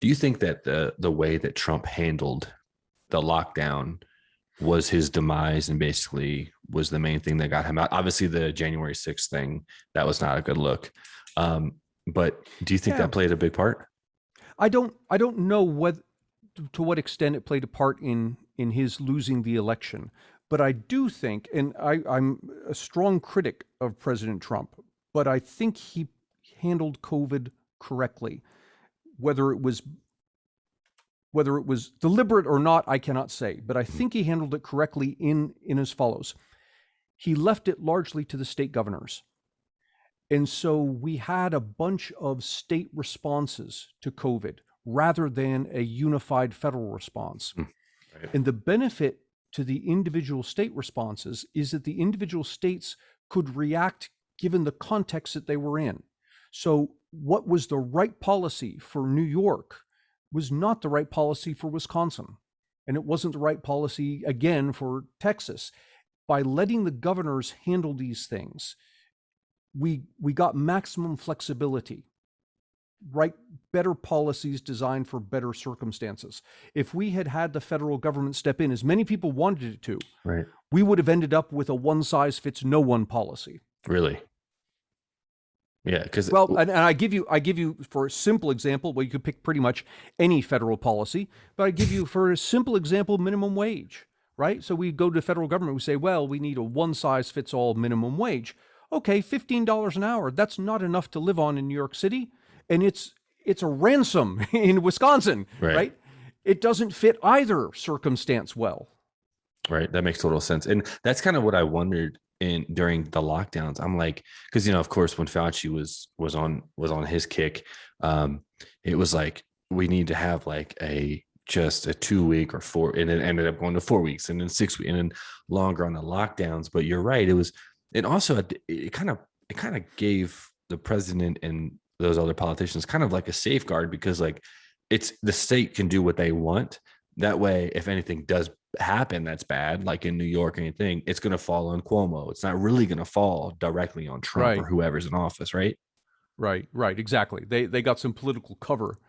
Do you think that the way that Trump handled the lockdown was his demise and basically was the main thing that got him out? Obviously, the January 6th thing, that was not a good look. But do you think Yeah, that played a big part? I don't know what to what extent it played a part in his losing the election, but I do think, and I'm a strong critic of President Trump, but I think he handled COVID correctly. Whether it was whether it was deliberate or not, I cannot say, but I think he handled it correctly in as follows. He left it largely to the state governors. And so we had a bunch of state responses to COVID rather than a unified federal response. Right. And the benefit to the individual state responses is that the individual states could react given the context that they were in. So, what was the right policy for New York was not the right policy for Wisconsin. And it wasn't the right policy, again, for Texas. By letting the governors handle these things, we got maximum flexibility, right? Better policies designed for better circumstances. If we had had the federal government step in, as many people wanted it to, Right. we would have ended up with a one size fits no one policy. Really? Yeah. Because Well, and I give you for a simple example. Well, you could pick pretty much any federal policy, but I give you for a simple example minimum wage, right? So we go to the federal government, we say, well, we need a one size fits all minimum wage. Okay, $15 an hour. That's not enough to live on in New York City, and it's a ransom in Wisconsin, right. right? It doesn't fit either circumstance well. Right. That makes total sense. And that's kind of what I wondered in during the lockdowns. I'm like, because of course, when Fauci was on his kick, it was like we need to have like a just a 2 week or four, and it ended up going to 4 weeks and then 6 weeks and then longer on the lockdowns. But you're right. It also it kind of gave the president and those other politicians kind of like a safeguard because like it's the state can do what they want. That way, if anything does happen that's bad, like in New York or anything, it's going to fall on Cuomo. It's not really going to fall directly on Trump or Right, whoever's in office, right? right, exactly. They got some political cover